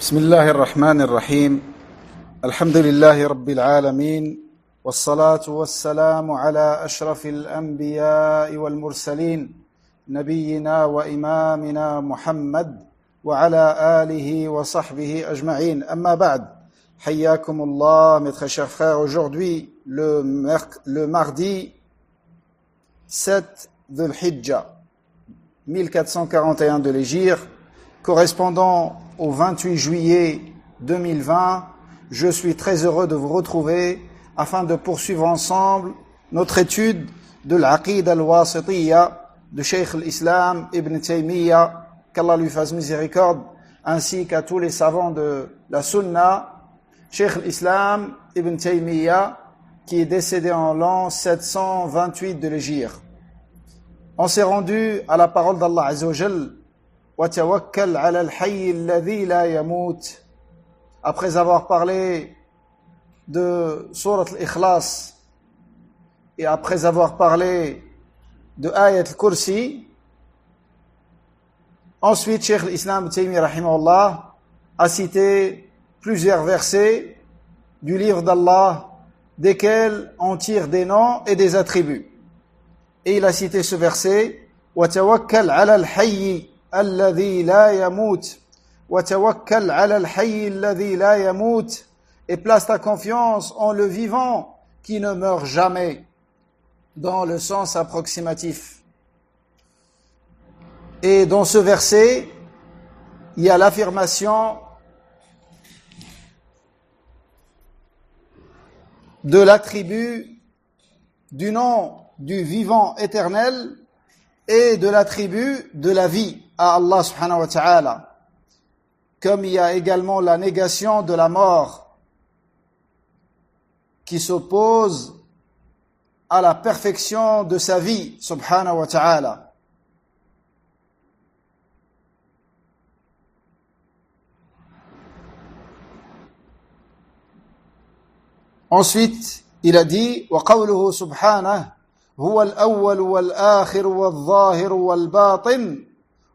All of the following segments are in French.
بسم الله الرحمن الرحيم الحمد لله رب العالمين والصلاة والسلام على أشرف الأنبياء والمرسلين نبينا وإمامنا محمد وعلى آله وصحبه أجمعين أما بعد حياكم الله mes très chers frères. Aujourd'hui le mardi 7 Dhul Hijjah 1441 de l'Hégire correspondant au 28 juillet 2020, je suis très heureux de vous retrouver afin de poursuivre ensemble notre étude de l'Aqida al-Wasitiyya de Cheikh l'Islam Ibn Taymiyyah, qu'Allah lui fasse miséricorde, ainsi qu'à tous les savants de la Sunna. Cheikh l'Islam Ibn Taymiyyah, qui est décédé en l'an 728 de l'Hégire. On s'est rendu à la parole d'Allah Azza wa Jal. وَتَوَكَّلْ عَلَى الْحَيِّ الَّذِي لَا يَمُوتُ. Après avoir parlé de Surat al-Ikhlas et après avoir parlé de Ayat al-Kursi, ensuite Cheikh l'Islam Ibn Taymiyyah rahimahullah a cité plusieurs versets du livre d'Allah desquels on tire des noms et des attributs. Et il a cité ce verset وَتَوَكَّلْ عَلَى الْحَيِّ الذي لا يموت وتوكل على الحي الذي لا يموت, et place ta confiance en le vivant qui ne meurt jamais, dans le sens approximatif. Et dans ce verset il y a l'affirmation de l'attribut du nom du vivant éternel et de l'attribut de la vie à Allah subhanahu wa ta'ala, comme il y a également la négation de la mort qui s'oppose à la perfection de sa vie subhanahu wa ta'ala. Ensuite, il a dit وَقَوْلُهُ سُبْحَانَهُ هُوَ الْأَوَّلُ وَالْآخِرُ وَالظَّاهِرُ وَالْبَاطِنُ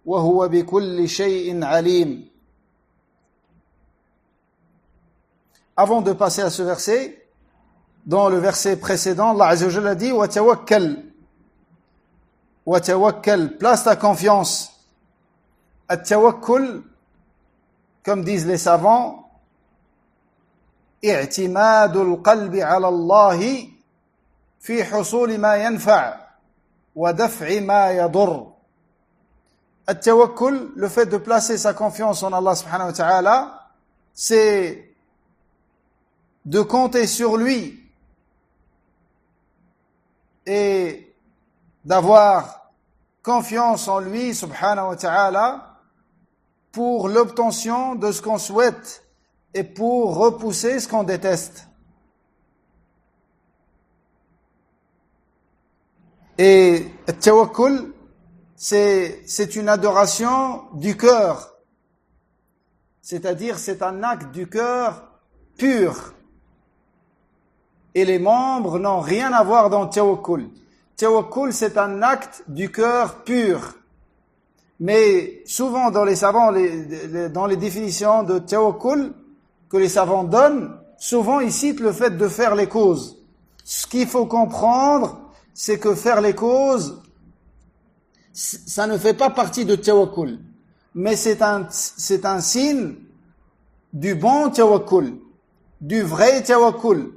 وَهُوَ بِكُلِّ شَيْءٍ عَلِيمٌ. Avant de passer à ce verset, dans le verset précédent, Allah Azza wa Jalla a dit وَتَوَكَّلْ, place ta confiance. At-tawakkul, comme disent les savants, اعتماد القلب على الله في حصول ما ينفع ودفع ما يضر. At-tawakkul, le fait de placer sa confiance en Allah subhanahu wa ta'ala, c'est de compter sur lui et d'avoir confiance en lui subhanahu wa ta'ala pour l'obtention de ce qu'on souhaite et pour repousser ce qu'on déteste. Et at-tawakkul, c'est une adoration du cœur, c'est-à-dire c'est un acte du cœur pur, et les membres n'ont rien à voir dans tawakkul. Tawakkul, c'est un acte du cœur pur, mais souvent dans les savants, dans les définitions de tawakkul que les savants donnent, souvent ils citent le fait de faire les causes. Ce qu'il faut comprendre, c'est que faire les causes, ça ne fait pas partie de tawakkul, mais c'est un signe du bon tawakkul, du vrai tawakkul.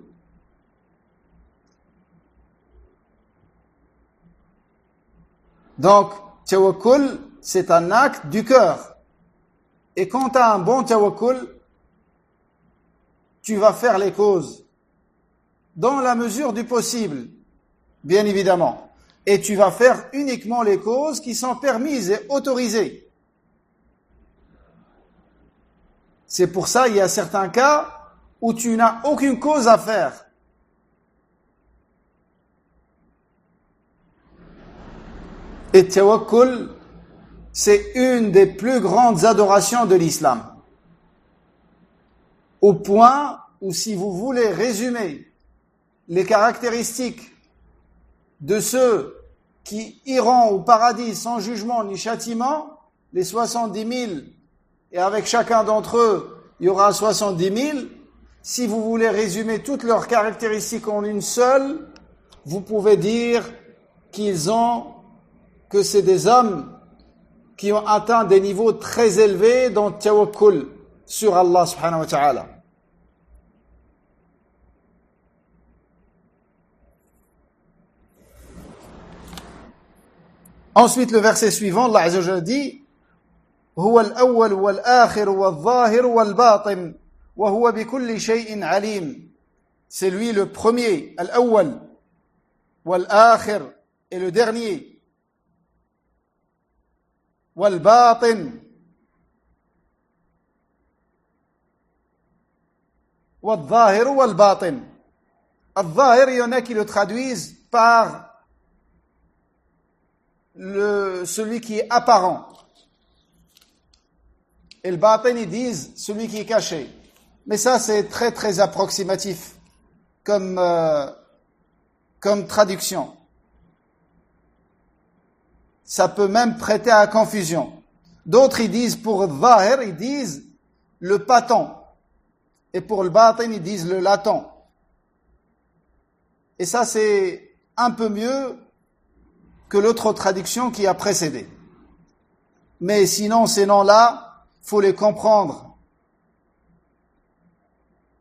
Donc, tawakkul, c'est un acte du cœur. Et quand tu as un bon tawakkul, tu vas faire les causes dans la mesure du possible, bien évidemment. Et tu vas faire uniquement les causes qui sont permises et autorisées. C'est pour ça il y a certains cas où tu n'as aucune cause à faire. Et tawakkul, c'est une des plus grandes adorations de l'islam. Au point où, si vous voulez résumer les caractéristiques de ceux qui iront au paradis sans jugement ni châtiment, les 70 000, et avec chacun d'entre eux il y aura 70 000. Si vous voulez résumer toutes leurs caractéristiques en une seule, vous pouvez dire que c'est des hommes qui ont atteint des niveaux très élevés dans tawakkul sur Allah subhanahu wa ta'ala. Ensuite, le verset suivant, Allah Azza wa Jalla dit هو الأول والآخر والظاهر والباطن وهو بكل شيء عليم. C'est lui le premier, al-awwal, wal-akhir, et le dernier, wal-batin, wal-zahir, wal-batin. Al-zahir, il y en a qui le traduisent par celui qui est apparent. Et le batin, ils disent celui qui est caché. Mais ça, c'est très très approximatif comme traduction. Ça peut même prêter à confusion. D'autres, ils disent pour le zahir, ils disent le patent. Et pour le batin, ils disent le latent. Et ça, c'est un peu mieux que l'autre traduction qui a précédé. Mais sinon, ces noms-là, faut les comprendre.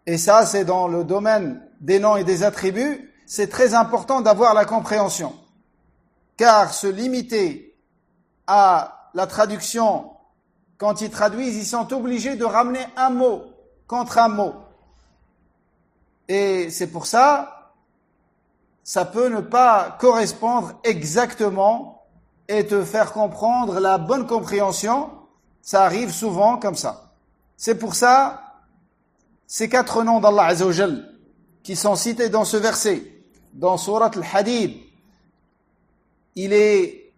Et ça, c'est dans le domaine des noms et des attributs, c'est très important d'avoir la compréhension. Car se limiter à la traduction, quand ils traduisent, ils sont obligés de ramener un mot contre un mot. Et c'est pour ça, ça peut ne pas correspondre exactement et te faire comprendre la bonne compréhension. Ça arrive souvent comme ça. C'est pour ça, ces 4 noms d'Allah Azza wa Jal qui sont cités dans ce verset, dans Surat Al-Hadid, il est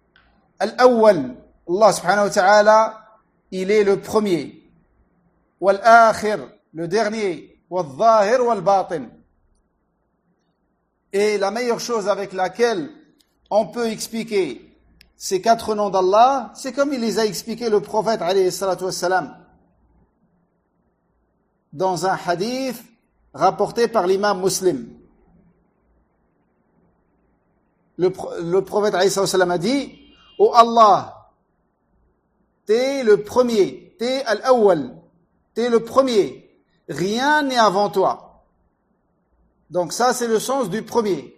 Al-Awwal, Allah subhanahu wa ta'ala, il est le premier. Wal-Akhir, le dernier. Wal-Zahir, wal-Batin. Et la meilleure chose avec laquelle on peut expliquer ces 4 noms d'Allah, c'est comme il les a expliqués le prophète alayhi salatu wassalam dans un hadith rapporté par l'imam Muslim. Le prophète alayhi salatu wassalam a dit: "Oh Allah, t'es le premier, t'es al-awwal, t'es le premier, rien n'est avant toi." Donc ça, c'est le sens du premier.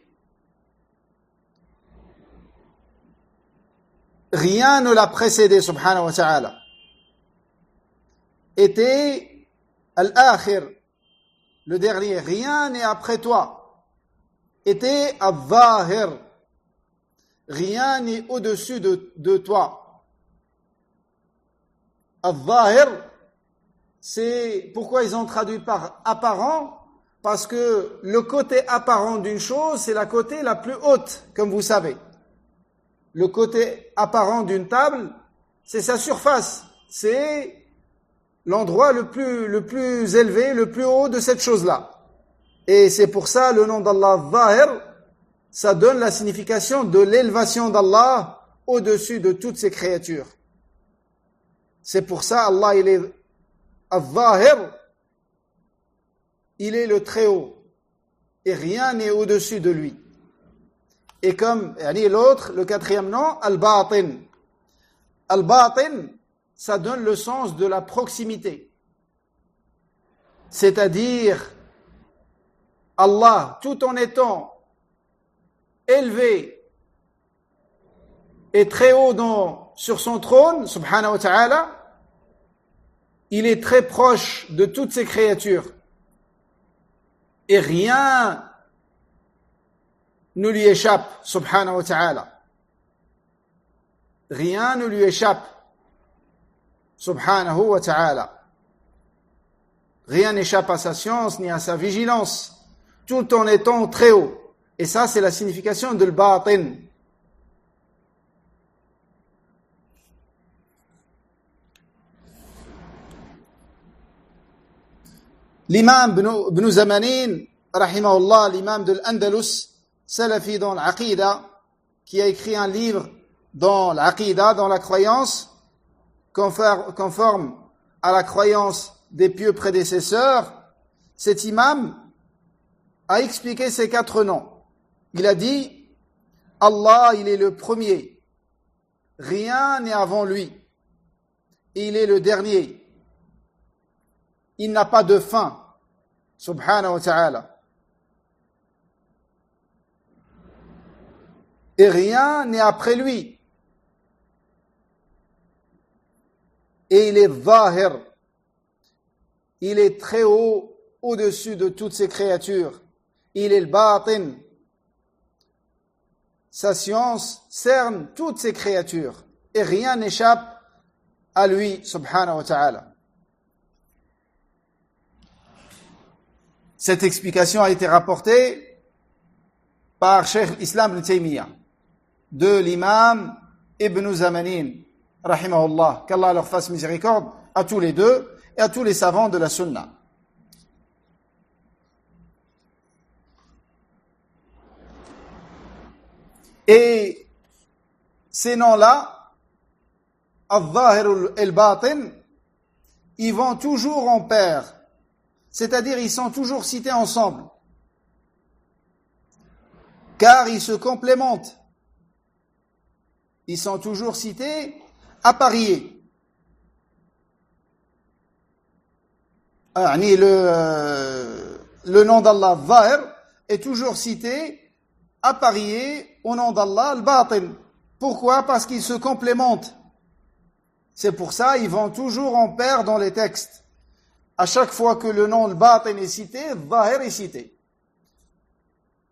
Rien ne l'a précédé, subhanahu wa ta'ala. Était al-akhir, le dernier. Rien n'est après toi. Était al-zahir. Rien n'est au-dessus de toi. Al-zahir, c'est pourquoi ils ont traduit par apparent, parce que le côté apparent d'une chose, c'est la côté la plus haute, comme vous savez. Le côté apparent d'une table, c'est sa surface. C'est l'endroit le plus élevé, le plus haut de cette chose-là. Et c'est pour ça, le nom d'Allah, Zahir, ça donne la signification de l'élévation d'Allah au-dessus de toutes ses créatures. C'est pour ça, Allah, il est Al-Zahir, il est le très haut. Et rien n'est au-dessus de lui. Et comme l'autre, le 4e nom, Al-Batin. Al-Batin, ça donne le sens de la proximité. C'est-à-dire, Allah, tout en étant élevé et très haut sur son trône, subhanahu wa ta'ala, il est très proche de toutes ses créatures. Et rien ne lui échappe, subhanahu wa ta'ala. Rien ne lui échappe, subhanahu wa ta'ala. Rien n'échappe à sa science ni à sa vigilance, tout en étant très haut. Et ça, c'est la signification de l'batin. L'imam Ibn Zamanin, rahimahullah, l'imam de l'Andalus, salafi dans l'Aqida, qui a écrit un livre dans l'Aqida, dans la croyance, conforme à la croyance des pieux prédécesseurs, cet imam a expliqué ces 4 noms. Il a dit, Allah, il est le premier, rien n'est avant lui, il est le dernier, il n'a pas de fin, subhanahu wa ta'ala. Et rien n'est après lui. Et il est zahir, il est très haut, au-dessus de toutes ces créatures. Il est le batin. Sa science cerne toutes ces créatures. Et rien n'échappe à lui, subhanahu wa ta'ala. Cette explication a été rapportée par Cheikh l'Islam Ibn Taymiyyah, de l'imam Ibn Zamanin, rahimahullah, qu'Allah leur fasse miséricorde à tous les deux et à tous les savants de la sunna. Et ces noms-là, al-Zahir et al-Batin, ils vont toujours en pair, c'est-à-dire ils sont toujours cités ensemble, car ils se complémentent. Ils sont toujours cités à parier. Le nom d'Allah, Zahir, est toujours cité à parier au nom d'Allah, al-Batin. Pourquoi? Parce qu'ils se complémentent. C'est pour ça ils vont toujours en pair dans les textes. À chaque fois que le nom al-Batin est cité, Zahir est cité.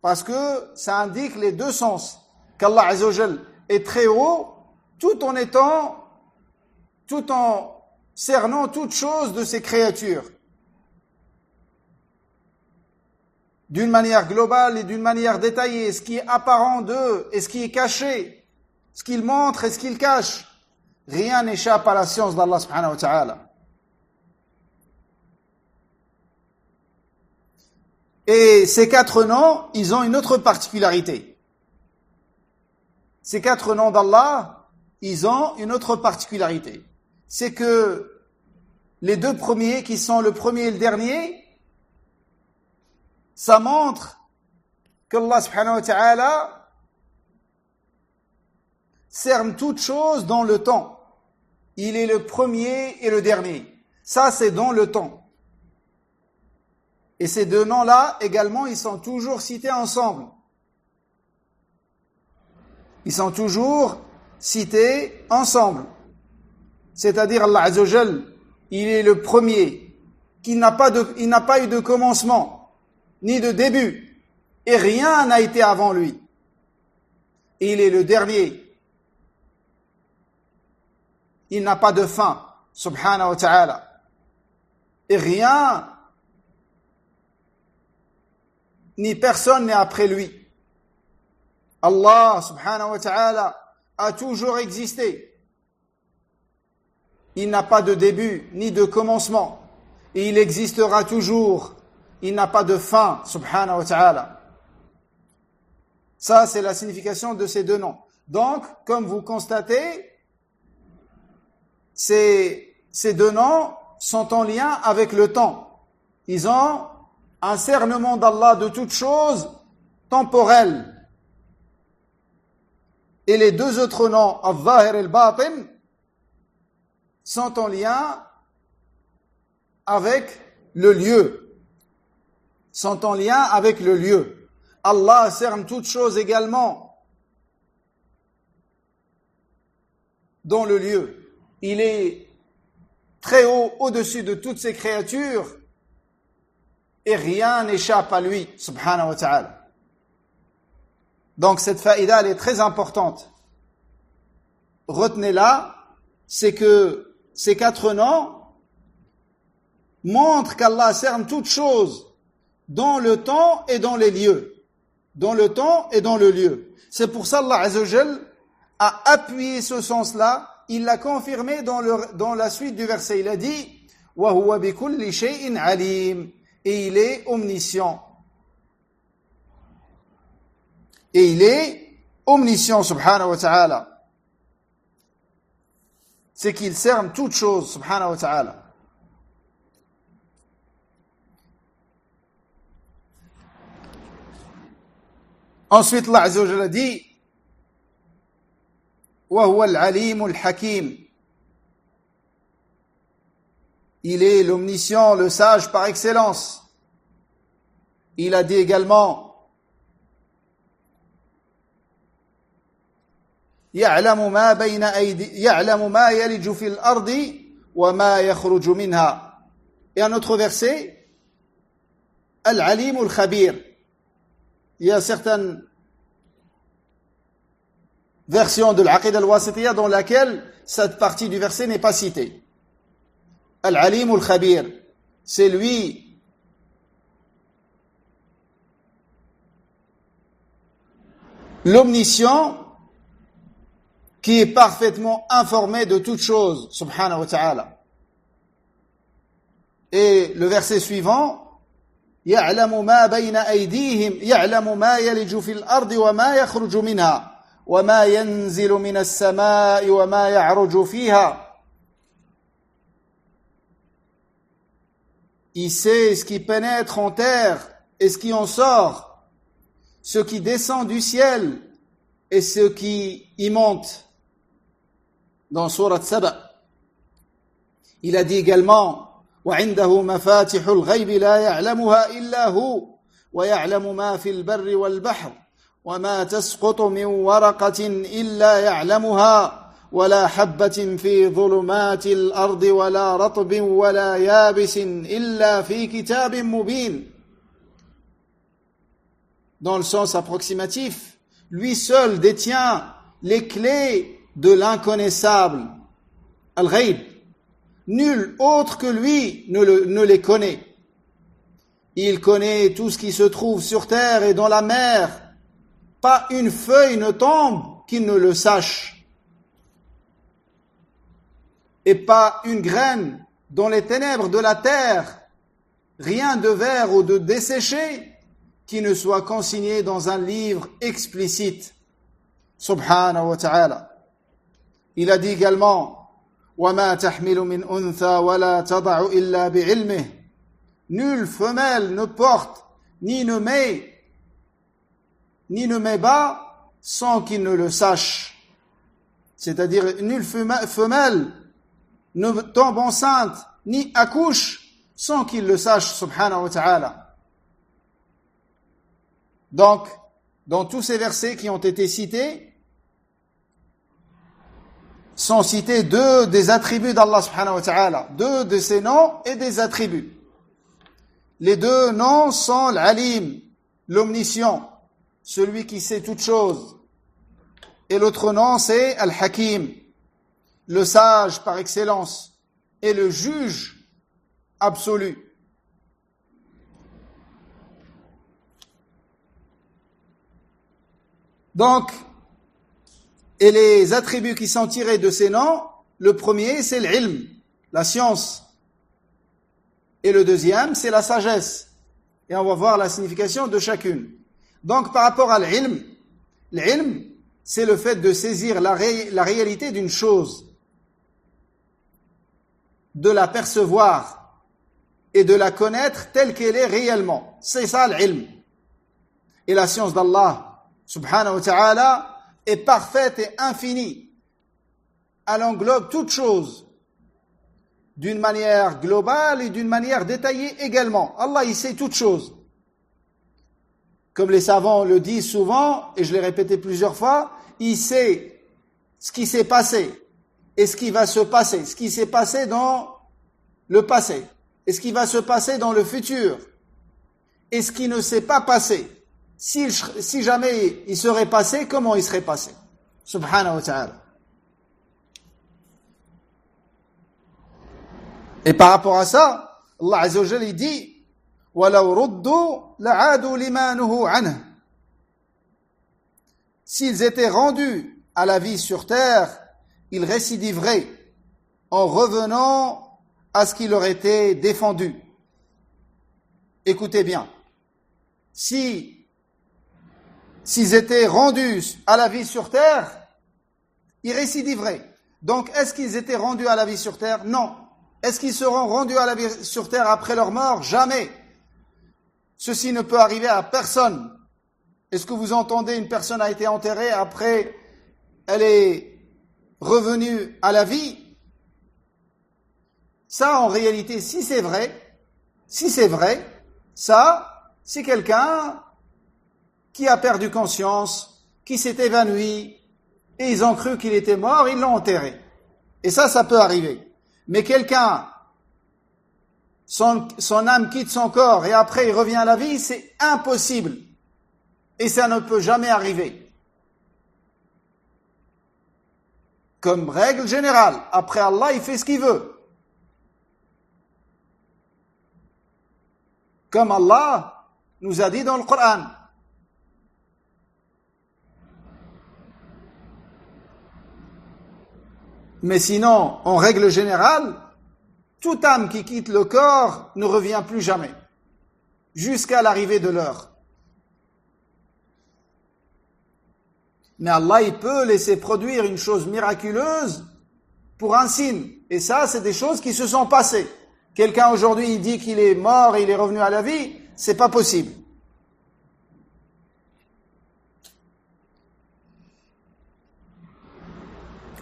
Parce que ça indique les deux sens. Qu'Allah Azza wa Jal est très haut, tout en cernant toutes choses de ses créatures. D'une manière globale et d'une manière détaillée, ce qui est apparent d'eux et ce qui est caché, ce qu'il montre et ce qu'il cache. Rien n'échappe à la science d'Allah subhanahu wa ta'ala. Et ces 4 noms, ils ont une autre particularité. Ces 4 noms d'Allah, ils ont une autre particularité. C'est que les 2 premiers, qui sont le premier et le dernier, ça montre qu'Allah subhanahu wa ta'ala cerne toutes choses dans le temps. Il est le premier et le dernier. Ça, c'est dans le temps. Et ces 2 noms-là, également, ils sont toujours cités ensemble. Ils sont toujours cités ensemble. C'est-à-dire, Allah Azza wa Jal, il est le premier, il n'a pas eu de commencement, ni de début, et rien n'a été avant lui. Et il est le dernier. Il n'a pas de fin, subhanahu wa ta'ala. Et rien, ni personne n'est après lui. Allah, subhanahu wa ta'ala, a toujours existé. Il n'a pas de début, ni de commencement. Et il existera toujours. Il n'a pas de fin, subhanahu wa ta'ala. Ça, c'est la signification de ces 2 noms. Donc, comme vous constatez, ces 2 noms sont en lien avec le temps. Ils ont un cernement d'Allah de toutes choses temporelles. Et les 2 autres noms, al-Zahir et al-Batin, sont en lien avec le lieu. Sont en lien avec le lieu. Allah cerne toutes choses également dans le lieu. Il est très haut, au-dessus de toutes ces créatures, et rien n'échappe à lui, subhanahu wa ta'ala. Donc cette faïda, elle est très importante. Retenez-la, c'est que ces 4 noms montrent qu'Allah cerne toutes choses dans le temps et dans les lieux. Dans le temps et dans le lieu. C'est pour ça qu'Allah Azza wa Jal a appuyé ce sens-là, il l'a confirmé dans la suite du verset. Il a dit « Wa huwa bi kulli shay'in alim » et il est omniscient. Et il est omniscient, subhanahu wa ta'ala. C'est qu'il cerne toutes choses, subhanahu wa ta'ala. Ensuite, Allah Azza wa Jalla dit wa huwa al-alim al-hakim. Il est l'omniscient, le sage par excellence. Il a dit également يعلم ما بين أيدي يعلم ما يلج في الأرض وما يخرج منها. Et un autre verset, Al-Alim al-Khabir. Il y a certaines versions de l'Aqid al-Wasitiyya dans laquelle cette partie du verset n'est pas citée. Al-Alim al-Khabir, c'est lui l'omniscient qui est parfaitement informé de toutes choses, subhanahu wa ta'ala. Et le verset suivant, يَعْلَمُ مَا بَيْنَ أَيْدِيهِمْ يَعْلَمُ مَا يَلِجُ فِي الْأَرْضِ وَمَا يَخْرُجُ مِنْهَا وَمَا يَنْزِلُ مِنَ السَّمَاءِ وَمَا يَعْرُجُ فِيهَا. Il sait ce qui pénètre en terre et ce qui en sort, ce qui descend du ciel et ce qui y monte. Dans Sourate Saba, il a dit également وعنده مفاتح الغيب لا يعلمها إلا هو ويعلم ما في البر والبحر وما تسقط من ورقة إلا يعلمها ولا حبة في ظلمات الأرض ولا رطب ولا يابس إلا في كتاب مبين. Dans le sens approximatif, lui seul détient les clés de l'inconnaissable, Al-Ghaib. Nul autre que lui ne les connaît. Il connaît tout ce qui se trouve sur terre et dans la mer. Pas une feuille ne tombe qu'il ne le sache. Et pas une graine dans les ténèbres de la terre, rien de vert ou de desséché qui ne soit consigné dans un livre explicite. Subhanahu wa ta'ala. Il a dit également وَمَا تَحْمِلُ مِنْ أُنْثَى وَلَا تَضَعُ إِلَّا بِعِلْمِهِ. Nulle femelle ne porte ni ne met bas sans qu'il ne le sache. C'est-à-dire nulle femelle ne tombe enceinte ni accouche sans qu'il le sache, subhanahu wa ta'ala. Donc, dans tous ces versets qui ont été cités, sont cités deux des attributs d'Allah subhanahu wa ta'ala, deux de ses noms et des attributs. Les deux noms sont l'Alim, l'omniscient, celui qui sait toutes choses. Et l'autre nom c'est Al-Hakim, le sage par excellence et le juge absolu. Donc, et les attributs qui sont tirés de ces noms, le premier c'est l'ilm, la science. Et le deuxième c'est la sagesse. Et on va voir la signification de chacune. Donc par rapport à l'ilm, l'ilm c'est le fait de saisir la réalité d'une chose, de la percevoir et de la connaître telle qu'elle est réellement. C'est ça l'ilm. Et la science d'Allah subhanahu wa ta'ala est parfaite et infinie. Elle englobe toute chose d'une manière globale et d'une manière détaillée également. Allah, il sait toutes choses. Comme les savants le disent souvent, et je l'ai répété plusieurs fois, il sait ce qui s'est passé et ce qui va se passer, ce qui s'est passé dans le passé et ce qui va se passer dans le futur et ce qui ne s'est pas passé. Si jamais il serait passé, comment il serait passé? Subhanahu wa ta'ala. Et par rapport à ça, Allah Azza wa Jalla il dit وَلَوْ رُدُّوا لَعَادُوا لِمَا نُهُوا عَنْهُ. S'ils étaient rendus à la vie sur terre, ils récidiveraient en revenant à ce qui leur était défendu. Écoutez bien. S'ils étaient rendus à la vie sur terre, ils récidiveraient. Donc, est-ce qu'ils étaient rendus à la vie sur terre? Non. Est-ce qu'ils seront rendus à la vie sur terre après leur mort? Jamais. Ceci ne peut arriver à personne. Est-ce que vous entendez une personne a été enterrée, après elle est revenue à la vie? Ça, en réalité, si c'est vrai, ça, c'est quelqu'un qui a perdu conscience, qui s'est évanoui, et ils ont cru qu'il était mort, ils l'ont enterré. Et ça peut arriver. Mais quelqu'un, son âme quitte son corps et après il revient à la vie, c'est impossible. Et ça ne peut jamais arriver. Comme règle générale, après Allah, il fait ce qu'il veut. Comme Allah nous a dit dans le Coran. Mais sinon, en règle générale, toute âme qui quitte le corps ne revient plus jamais, jusqu'à l'arrivée de l'heure. Mais Allah, il peut laisser produire une chose miraculeuse pour un signe. Et ça, c'est des choses qui se sont passées. Quelqu'un aujourd'hui, il dit qu'il est mort et il est revenu à la vie, c'est pas possible.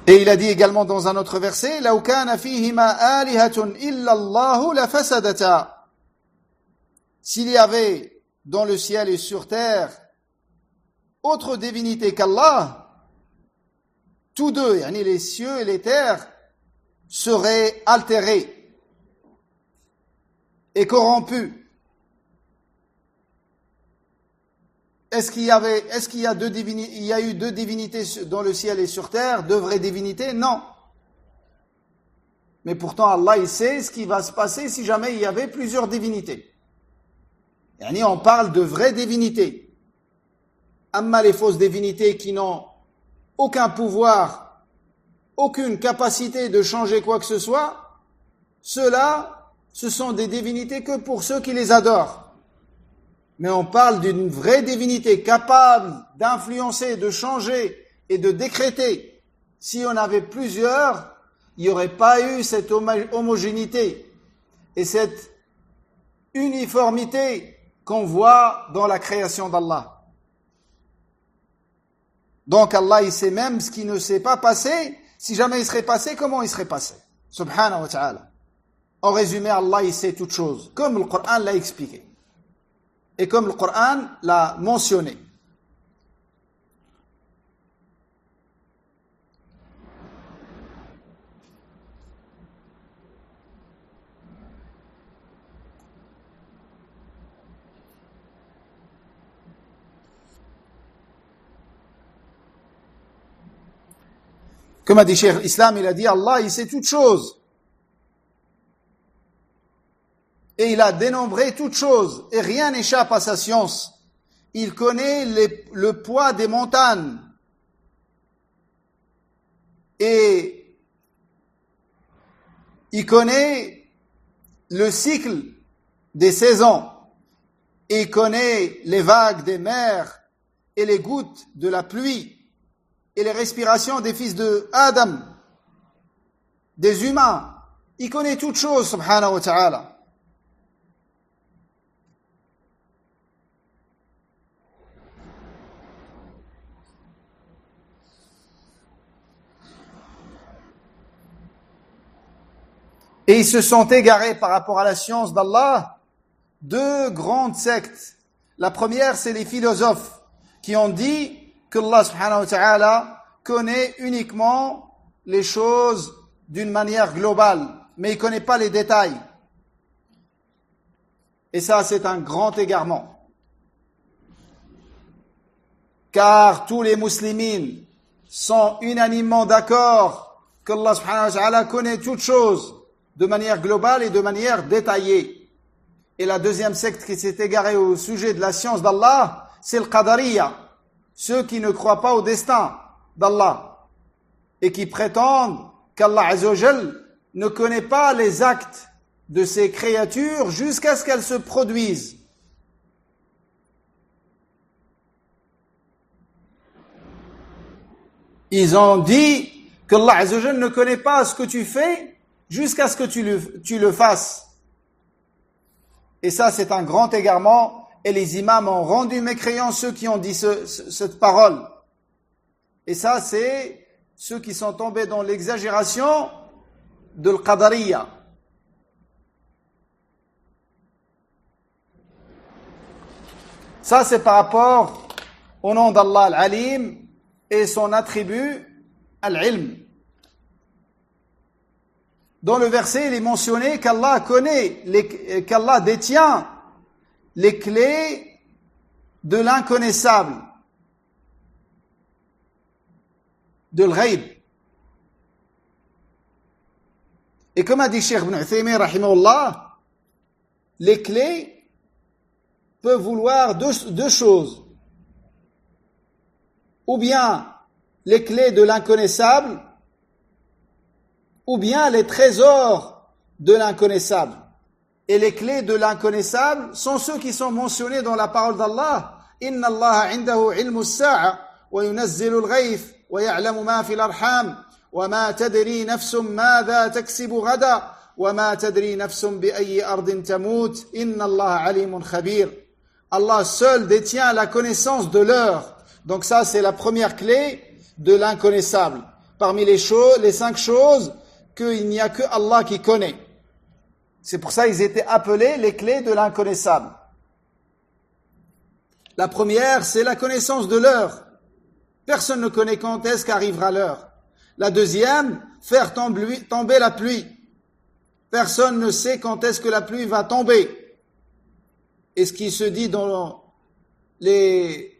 Et il a dit également dans un autre verset, لَوْ كَانَ فِيهِمَا آلِهَةٌ إِلَّا اللَّهُ لَفَسَدَتَا. S'il y avait dans le ciel et sur terre autre divinité qu'Allah, tous deux, yani les cieux et les terres, seraient altérés et corrompus. Est-ce qu'il y a eu deux divinités dans le ciel et sur terre, deux vraies divinités? Non. Mais pourtant Allah, il sait ce qui va se passer si jamais il y avait plusieurs divinités. Yani on parle de vraies divinités. Amma les fausses divinités qui n'ont aucun pouvoir, aucune capacité de changer quoi que ce soit, ceux-là, ce sont des divinités que pour ceux qui les adorent. Mais on parle d'une vraie divinité capable d'influencer, de changer et de décréter. Si on avait plusieurs, il n'y aurait pas eu cette homogénéité et cette uniformité qu'on voit dans la création d'Allah. Donc Allah, il sait même ce qui ne s'est pas passé. Si jamais il serait passé, comment il serait passé? Subhanahu wa ta'ala. En résumé, Allah, il sait toutes choses, comme le Coran l'a expliqué. Et comme le Coran l'a mentionné. Comme a dit Cheikh l'Islam, il a dit Allah, il sait toutes choses. Et il a dénombré toutes choses. Et rien n'échappe à sa science. Il connaît le poids des montagnes. Et il connaît le cycle des saisons. Et il connaît les vagues des mers et les gouttes de la pluie. Et les respirations des fils de Adam, des humains. Il connaît toutes choses, subhanahu wa ta'ala. Et ils se sont égarés par rapport à la science d'Allah, deux grandes sectes. La première, c'est les philosophes qui ont dit qu'Allah subhanahu wa ta'ala connaît uniquement les choses d'une manière globale, mais il ne connaît pas les détails. Et ça, c'est un grand égarement. Car tous les musulmans sont unanimement d'accord qu'Allah subhanahu wa ta'ala connaît toutes choses de manière globale et de manière détaillée. Et la deuxième secte qui s'est égarée au sujet de la science d'Allah, c'est le Qadariya. Ceux qui ne croient pas au destin d'Allah et qui prétendent qu'Allah Azza wa Jal ne connaît pas les actes de ses créatures jusqu'à ce qu'elles se produisent. Ils ont dit qu'Allah Azza wa Jal ne connaît pas ce que tu fais jusqu'à ce que tu le fasses. Et ça, c'est un grand égarement et les imams ont rendu mécréants ceux qui ont dit cette parole. Et ça, c'est ceux qui sont tombés dans l'exagération de l'Qadariya. Ça, c'est par rapport au nom d'Allah Al-Alim et son attribut Al-Ilm. Dans le verset, il est mentionné qu'Allah qu'Allah détient les clés de l'inconnaissable, de l'ghaib. Et comme a dit Cheikh Ibn Uthaymin, rahimahullah, les clés peuvent vouloir deux choses. Ou bien les clés de l'inconnaissable, ou bien les trésors de l'inconnaissable. Et les clés de l'inconnaissable sont ceux qui sont mentionnés dans la parole d'Allah. Inna Allah indahu ilmu as-sa'a wa yunazzilu al-ghayth wa ya'lamu ma fi al-arham wa ma tadri nafsun madha taksibu ghada wa ma tadri nafsun bi ayyi ardin tamut inna Allah alimun khabir. Allah seul détient la connaissance de l'heure. Donc ça, c'est la première clé de l'inconnaissable. Parmi les 5 choses qu'il n'y a que Allah qui connaît. C'est pour ça qu'ils étaient appelés les clés de l'inconnaissable. La première, c'est la connaissance de l'heure. Personne ne connaît quand est-ce qu'arrivera l'heure. La deuxième, faire tomber la pluie. Personne ne sait quand est-ce que la pluie va tomber. Et ce qui se dit dans les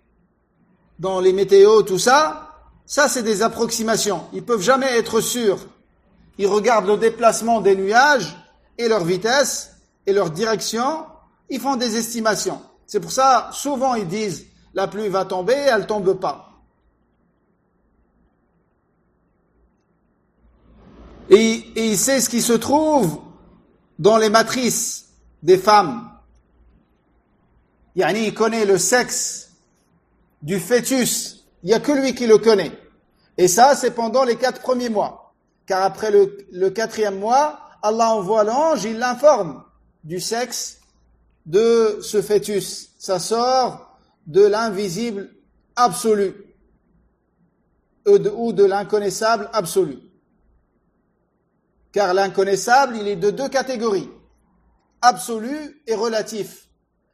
météos, tout ça, ça c'est des approximations. Ils peuvent jamais être sûrs. Ils regardent le déplacement des nuages et leur vitesse et leur direction. Ils font des estimations. C'est pour ça, souvent ils disent, la pluie va tomber et elle tombe pas. Et il sait ce qui se trouve dans les matrices des femmes. Yani, il connaît le sexe du fœtus. Il n'y a que lui qui le connaît. Et ça, c'est pendant les 4 premiers mois. Car après le 4e mois, Allah envoie l'ange, il l'informe du sexe de ce fœtus. Ça sort de l'invisible absolu. Ou de l'inconnaissable absolu. Car l'inconnaissable, il est de 2 catégories. Absolu et relatif.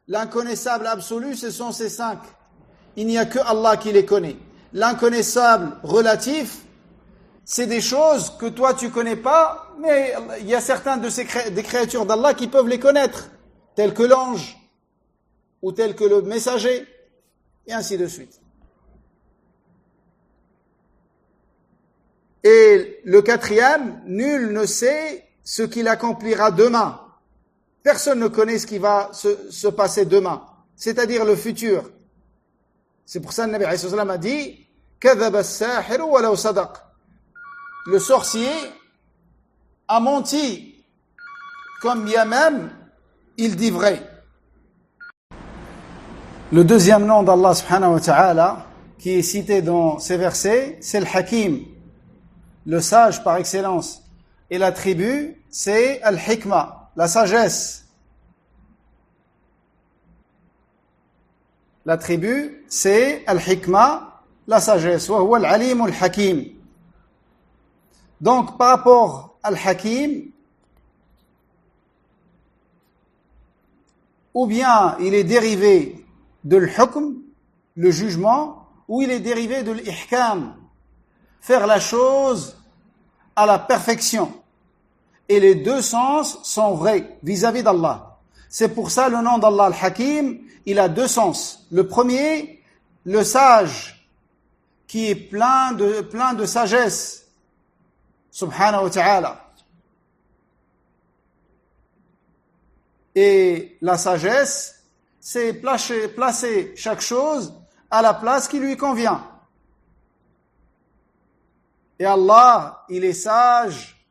L'inconnaissable absolu, ce sont ces 5. Il n'y a que Allah qui les connaît. L'inconnaissable relatif, c'est des choses que toi tu connais pas, mais il y a certains des créatures d'Allah qui peuvent les connaître, tels que l'ange, ou tels que le messager, et ainsi de suite. Et le 4e, nul ne sait ce qu'il accomplira demain. Personne ne connaît ce qui va se passer demain, c'est-à-dire le futur. C'est pour ça que le Nabi sallallahu alayhi wa sallam a dit « Kadhaba as-sahiru walaw sadaq » Le sorcier a menti, comme bien même il dit vrai. Le deuxième nom d'Allah subhanahu wa ta'ala, qui est cité dans ces versets, c'est le Hakim, le sage par excellence. Et l'attribut, c'est Al-Hikma, la sagesse. L'attribut, c'est Al-Hikma, la sagesse. Wa huwa al-alim al-hakim. Donc, par rapport à Al-Hakim, ou bien il est dérivé de l'hukm, le jugement, ou il est dérivé de l'ihkam, faire la chose à la perfection. Et les 2 sens sont vrais vis-à-vis d'Allah. C'est pour ça le nom d'Allah Al-Hakim, il a 2 sens. Le premier, le sage, qui est plein de sagesse, subhanahu wa ta'ala. Et la sagesse, c'est placer chaque chose à la place qui lui convient. Et Allah, il est sage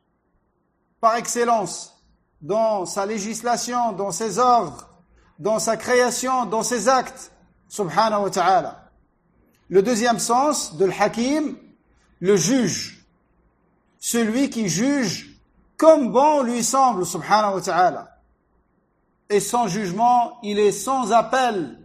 par excellence dans sa législation, dans ses ordres, dans sa création, dans ses actes, subhanahu wa ta'ala. Le deuxième sens de l'Hakim, le juge, celui qui juge comme bon lui semble, subhanahu wa ta'ala. et son jugement, il est sans appel.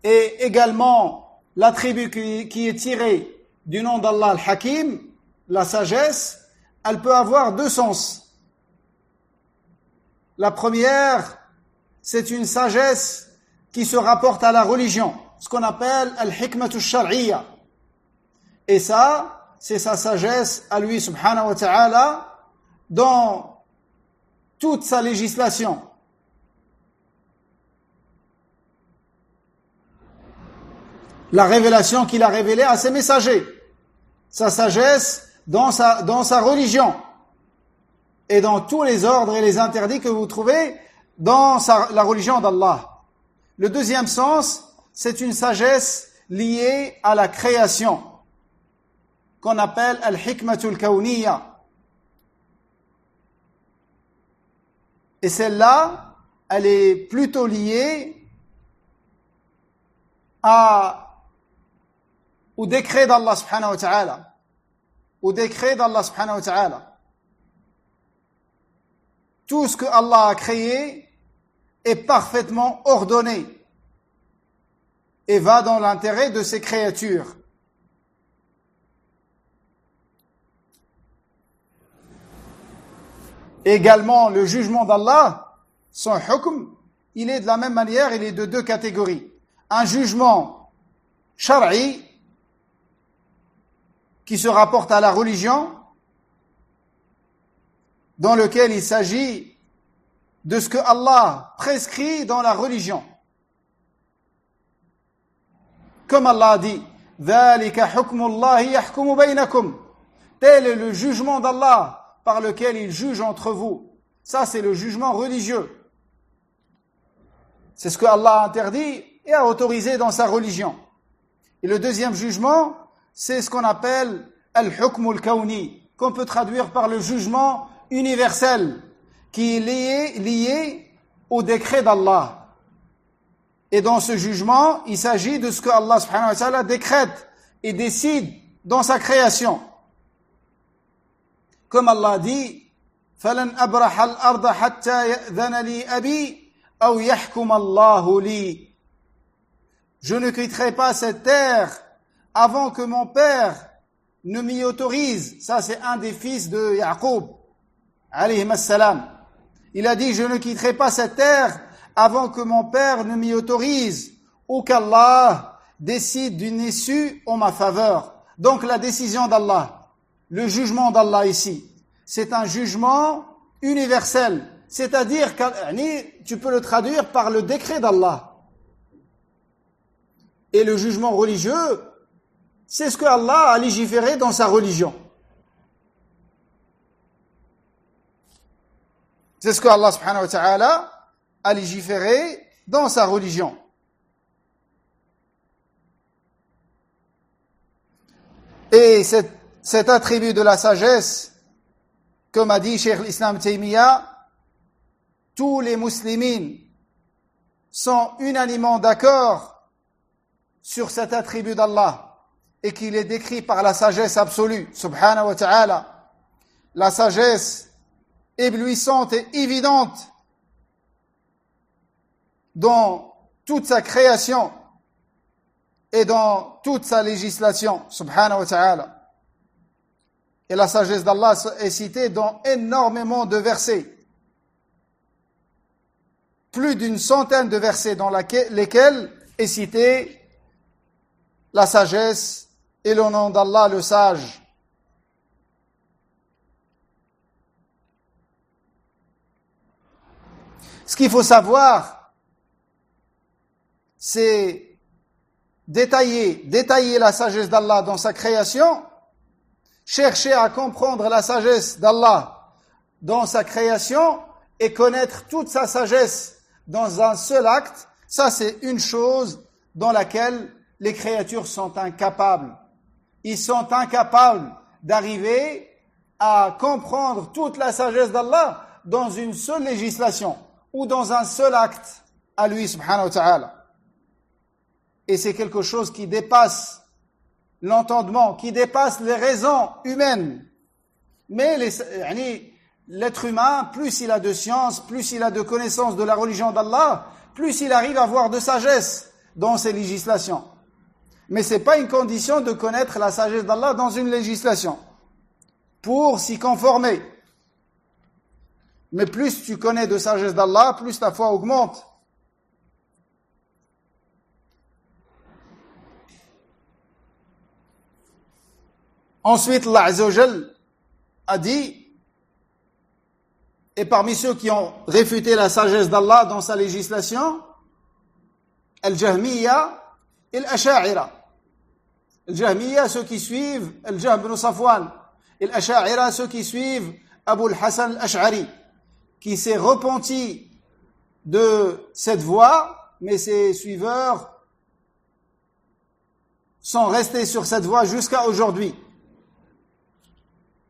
Et également, l'attribut qui est tiré du nom d'Allah al-Hakim, la sagesse, elle peut avoir deux sens. La première, c'est une sagesse qui se rapporte à la religion, ce qu'on appelle al-hikmatu shar'iyya. Et ça, c'est sa sagesse à lui, subhanahu wa ta'ala, dans toute sa législation. La révélation qu'il a révélée à ses messagers, sa sagesse dans sa religion et dans tous les ordres et les interdits que vous trouvez dans la religion d'Allah. Le deuxième sens, c'est une sagesse liée à la création, qu'on appelle al-hikmatul kawniyya. Et celle-là, elle est plutôt liée au décret d'Allah subhanahu wa ta'ala. Au décret d'Allah subhanahu wa ta'ala. Tout ce que Allah a créé est parfaitement ordonné et va dans l'intérêt de ses créatures. Également, le jugement d'Allah, son hukm, il est de la même manière, il est de deux catégories. Un jugement shar'i, qui se rapporte à la religion, dans lequel il s'agit de ce que Allah prescrit dans la religion. Comme Allah a dit, ذَلِكَ حُكْمُ اللَّهِ يَحْكُمُ بَيْنَكُمْ. Tel est le jugement d'Allah par lequel il juge entre vous. Ça, c'est le jugement religieux. C'est ce que Allah a interdit et a autorisé dans sa religion. Et le deuxième jugement, c'est ce qu'on appelle al-hukm al-kawni, qu'on peut traduire par le jugement universel, qui est lié au décret d'Allah. Et dans ce jugement, il s'agit de ce que Allah subhanahu wa ta'ala décrète et décide dans sa création. Comme Allah dit, فَلَنْ أَبْرَحَ الْأَرْضَ حَتَّى يَأْذَنَ لِي أَبِي أَوْ يَحْكُمَ اللَّهُ لِي. Je ne quitterai pas cette terre avant que mon père ne m'y autorise. Ça, c'est un des fils de Yaqub, alayhi as-salam. Il a dit, je ne quitterai pas cette terre avant que mon père ne m'y autorise, ou qu'Allah décide d'une issue en ma faveur. Donc, la décision d'Allah, le jugement d'Allah ici, c'est un jugement universel. C'est-à-dire que tu peux le traduire par le décret d'Allah. Et le jugement religieux, c'est ce que Allah a légiféré dans sa religion. C'est ce que Allah subhanahu wa ta'ala a légiféré dans sa religion. Et cet attribut de la sagesse, comme a dit Cheikh l'Islam Taymiyyah, tous les musulmans sont unanimement d'accord sur cet attribut d'Allah et qu'il est décrit par la sagesse absolue, subhanahu wa ta'ala. La sagesse éblouissante et évidente dans toute sa création et dans toute sa législation, subhanahu wa ta'ala. Et la sagesse d'Allah est citée dans énormément de versets. Plus d'une centaine de versets dans lesquels est citée la sagesse et le nom d'Allah le sage. Ce qu'il faut savoir, c'est détailler la sagesse d'Allah dans sa création, chercher à comprendre la sagesse d'Allah dans sa création et connaître toute sa sagesse dans un seul acte. Ça, c'est une chose dans laquelle les créatures sont incapables. Ils sont incapables d'arriver à comprendre toute la sagesse d'Allah dans une seule législation ou dans un seul acte à lui, subhanahu wa ta'ala. Et c'est quelque chose qui dépasse l'entendement, qui dépasse les raisons humaines. Mais l'être humain, plus il a de science, plus il a de connaissances de la religion d'Allah, plus il arrive à avoir de sagesse dans ses législations. Mais ce n'est pas une condition de connaître la sagesse d'Allah dans une législation, pour s'y conformer. Mais plus tu connais de sagesse d'Allah, plus ta foi augmente. Ensuite, Allah Azza wa Jal a dit, et parmi ceux qui ont réfuté la sagesse d'Allah dans sa législation, Al-Jahmiya et Al-Asha'ira. Al-Jahmiya, ceux qui suivent Al-Jahm ibn Safwan, et Al-Asha'ira, ceux qui suivent Abu al-Hasan al-Ash'ari, qui s'est repenti de cette voie, mais ses suiveurs sont restés sur cette voie jusqu'à aujourd'hui.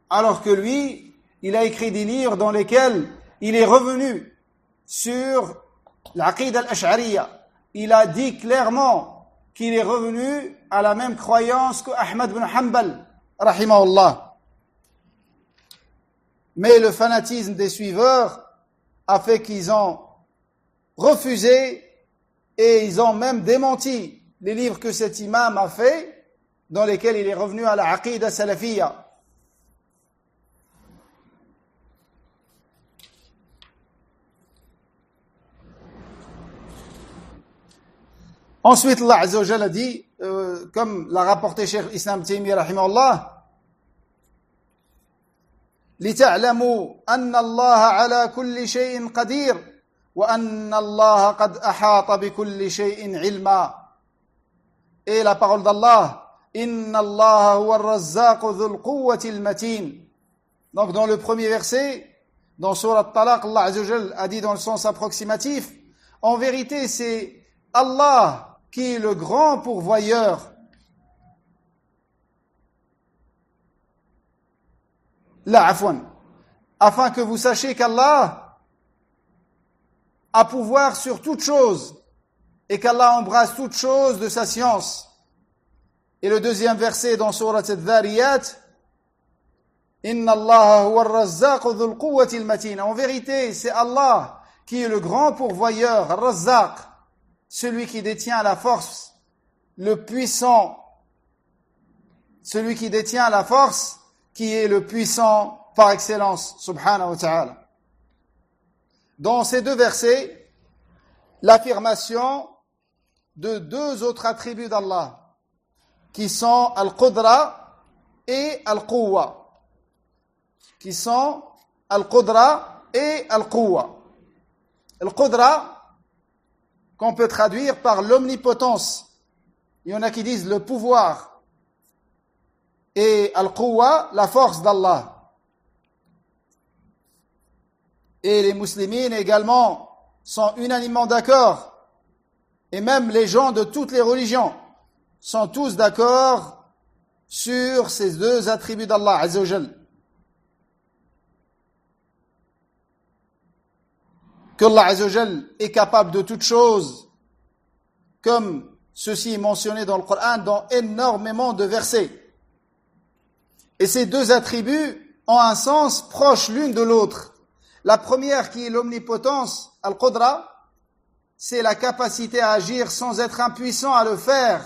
Alors que lui, il a écrit des livres dans lesquels il est revenu sur l'Aqid al-Ash'ariyya. Il a dit clairement qu'il est revenu à la même croyance que Ahmad ibn Hanbal, rahimahullah. Mais le fanatisme des suiveurs a fait qu'ils ont refusé et ils ont même démenti les livres que cet imam a fait, dans lesquels il est revenu à la Aqid al-Salafiyya. Ensuite, Allah Azza wa Jalla a dit, comme l'a rapporté Cheikh Islam Taymiyyah rahimahullah, لتعلموا أن الله على كل شيء قدير وأن الله قد أحاط بكل شيء علما. Et la parole d'Allah, إن الله هو الرزاق ذو القوة المتين. Donc dans le premier verset, dans Sourate Talaq, Allah Azza wa Jalla a dit dans le sens approximatif, en vérité c'est Allah qui est le grand pourvoyeur. Là, afwan. Afin que vous sachiez qu'Allah a pouvoir sur toute chose et qu'Allah embrasse toute chose de sa science. Et le deuxième verset dans Surat Al-Dhariyat, Inna Allah huwa ar-razzaq dhul quwwati al-matin. En vérité, c'est Allah qui est le grand pourvoyeur, ar-razzaq, celui qui détient la force, le puissant, celui qui détient la force, qui est le puissant par excellence, subhanahu wa ta'ala. Dans ces deux versets, l'affirmation de deux autres attributs d'Allah, qui sont Al-Qudra et Al-Quwwa, qui sont Al-Qudra et Al-Quwwa. Al-Qudra, qu'on peut traduire par l'omnipotence. Il y en a qui disent le pouvoir. Et Al-Quwwa, la force d'Allah. Et les musulmans également sont unanimement d'accord. Et même les gens de toutes les religions sont tous d'accord sur ces deux attributs d'Allah Azza wa Jal. Qu'Allah Azza wa Jal est capable de toutes choses, comme ceci est mentionné dans le Coran dans énormément de versets. Et ces deux attributs ont un sens proche l'une de l'autre. La première, qui est l'omnipotence, Al-Qudra, c'est la capacité à agir sans être impuissant à le faire.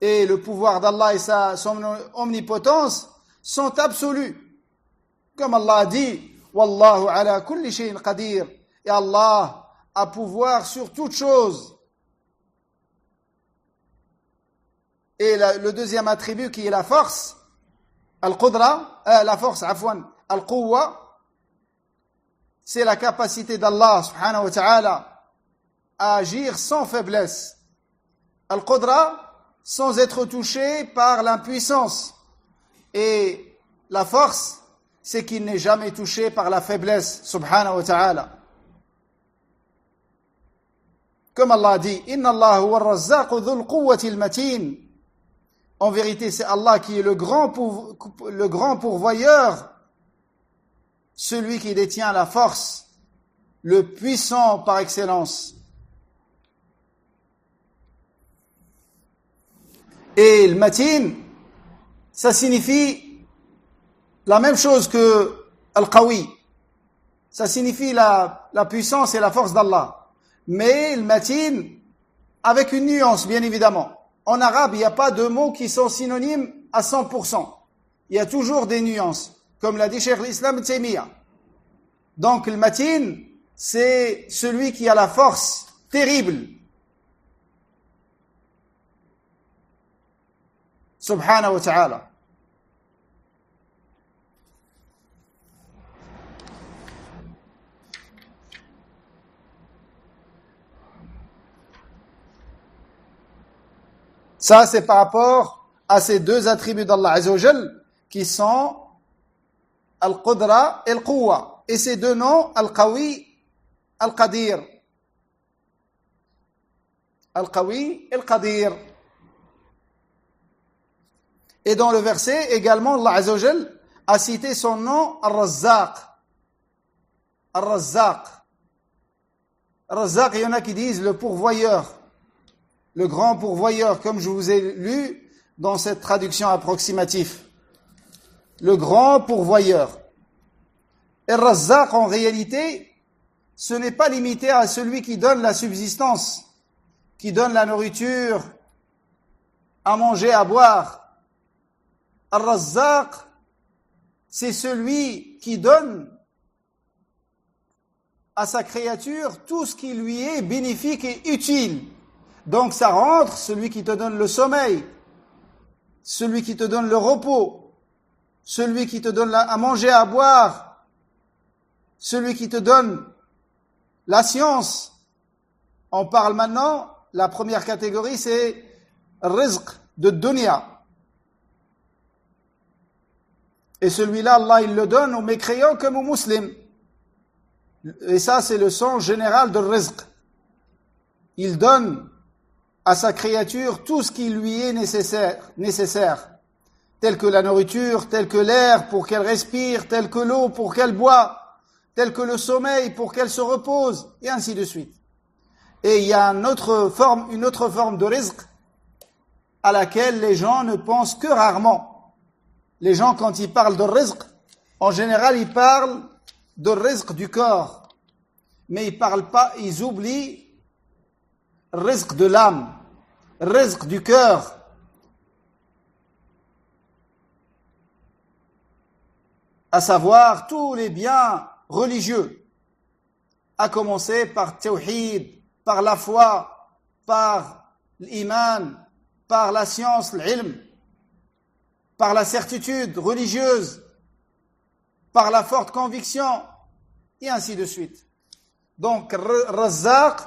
Et le pouvoir d'Allah et son omnipotence sont absolus. Comme Allah a dit, Wallahu ala kulli shay'in qadir. Et Allah a pouvoir sur toute chose. Et le deuxième attribut qui est la force, Al-Qudra, la force, afwan, Al-Quwwa, c'est la capacité d'Allah subhanahu wa ta'ala à agir sans faiblesse. Al-Qudra, sans être touché par l'impuissance. Et la force, c'est qu'il n'est jamais touché par la faiblesse, subhanahu wa ta'ala. Comme Allah a dit, Inna Allah huwa ar-razzaq dhul quwwati al-matin. En vérité, c'est Allah qui est le grand pourvoyeur, celui qui détient la force, le puissant par excellence. Et le matin, ça signifie La même chose que Al-Qawi. Ça signifie la puissance et la force d'Allah. Mais le matin, avec une nuance, bien évidemment. En arabe, il n'y a pas de mots qui sont synonymes à 100%. Il y a toujours des nuances, comme l'a dit Cheikh l'Islam Taymiyyah. Donc le matin, c'est celui qui a la force terrible. Subhanahu wa ta'ala. Ça, c'est par rapport à ces deux attributs d'Allah Azza wa Jal qui sont Al-Qudra et Al-Quwwa. Et ces deux noms, Al-Qawi, Al-Qadir. Al-Qawi et Al-Qadir. Et dans le verset, également, Allah Azza wa Jal a cité son nom, Al-Razzaq. Al-Razzaq. Al-Razzaq, il y en a qui disent le pourvoyeur. Le grand pourvoyeur, comme je vous ai lu dans cette traduction approximative. Le grand pourvoyeur. Et Razzaq, en réalité, ce n'est pas limité à celui qui donne la subsistance, qui donne la nourriture, à manger, à boire. Razzaq, c'est celui qui donne à sa créature tout ce qui lui est bénéfique et utile. Donc ça rentre celui qui te donne le sommeil, celui qui te donne le repos, celui qui te donne à manger, à boire, celui qui te donne la science. On parle maintenant, la première catégorie c'est rizq de dunya. Et celui-là, Allah il le donne aux mécréants comme aux musulmans. Et ça c'est le sens général de rizq. Il donne à sa créature tout ce qui lui est nécessaire, tel que la nourriture, tel que l'air pour qu'elle respire, tel que l'eau pour qu'elle boit, tel que le sommeil pour qu'elle se repose, et ainsi de suite. Et il y a une autre forme de rizq à laquelle les gens ne pensent que rarement. Les gens, quand ils parlent de rizq, en général, ils parlent de rizq du corps, mais ils oublient rizq de l'âme, rizq du cœur. À savoir tous les biens religieux, à commencer par tawhid, par la foi, par l'iman, par la science, l'ilm, par la certitude religieuse, par la forte conviction, et ainsi de suite. Donc, Razzaq,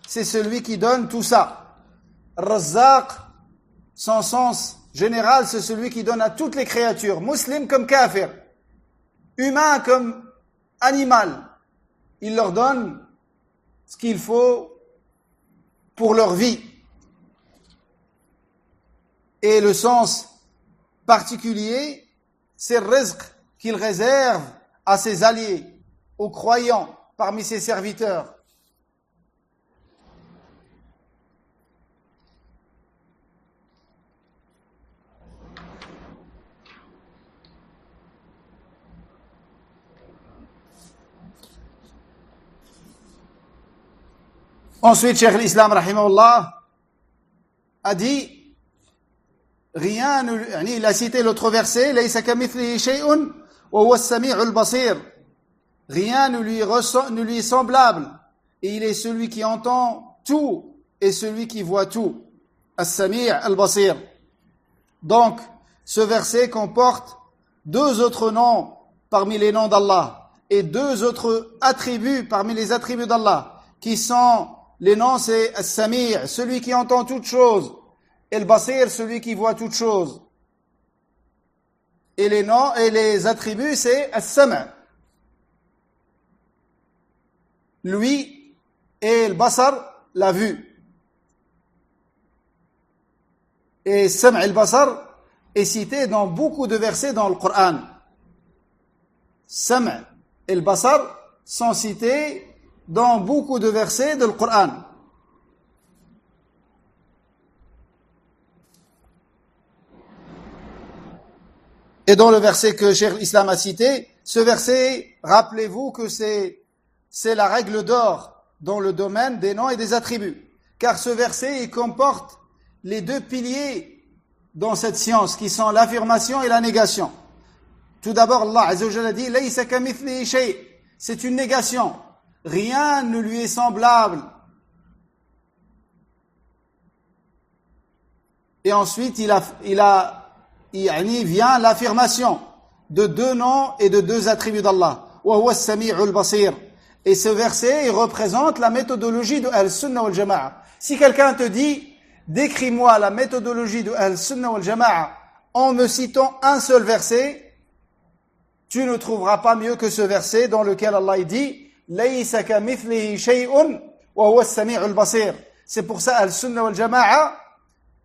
c'est celui qui donne tout ça. Razzaq, son sens général, c'est celui qui donne à toutes les créatures, musulmans comme kafir, humains comme animal. Il leur donne ce qu'il faut pour leur vie. Et le sens particulier, c'est le rizq qu'il réserve à ses alliés, aux croyants, parmi ses serviteurs. Ensuite, Cheikh l'Islam, rahimahullah, a dit, rien, il a cité l'autre verset, laysa kamithlihi shay'un wa huwa as-sami'ul basir. Rien ne lui est semblable, et il est celui qui entend tout et celui qui voit tout. As-sami' al-basir. Donc, ce verset comporte deux autres noms parmi les noms d'Allah et deux autres attributs parmi les attributs d'Allah, qui sont, les noms c'est As-Sami', celui qui entend toutes choses, et Al-Basir, celui qui voit toutes choses. Et les noms et les attributs c'est As-Sam', lui, et Al-Basar, la vue. Et Sam' al-Basar est cité dans beaucoup de versets dans le Coran. Sam' et al-Basar sont cités dans beaucoup de versets du Coran. Et dans le verset que Cheikh l'Islam a cité, ce verset, rappelez-vous que c'est la règle d'or dans le domaine des noms et des attributs. Car ce verset, il comporte les deux piliers dans cette science, qui sont l'affirmation et la négation. Tout d'abord, Allah Azza wa Jalla dit « Laysa kamithlihi shay ». C'est une négation. Rien ne lui est semblable. Et ensuite, il vient l'affirmation de deux noms et de deux attributs d'Allah. Wa huwa as-sami'ul basir. Et ce verset, il représente la méthodologie de Ahl-Sunnah wal Jama'a. Si quelqu'un te dit, décris-moi la méthodologie de Ahl-Sunnah wal Jama'a en me citant un seul verset, tu ne trouveras pas mieux que ce verset dans lequel Allah dit, Laysa kamithlihi shay'un wa huwa as-sami'ul basir. C'est pour ça Ahl-Sunnah wal Jama'a,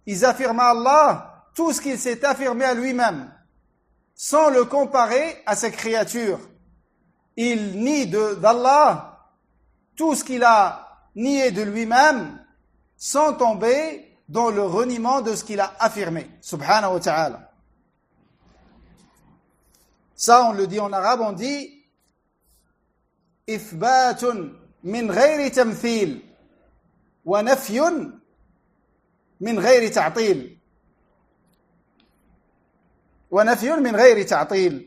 ils affirment à Allah tout ce qu'il s'est affirmé à lui-même, sans le comparer à ses créatures. Il nie d'Allah tout ce qu'il a nié de lui-même, sans tomber dans le reniement de ce qu'il a affirmé, subhanahu wa ta'ala. Ça, on le dit en arabe, on dit « Ithbatun min ghayri tamthil wa nafyun min ghayri ta'til » wa nafyun min ghayri ta'til.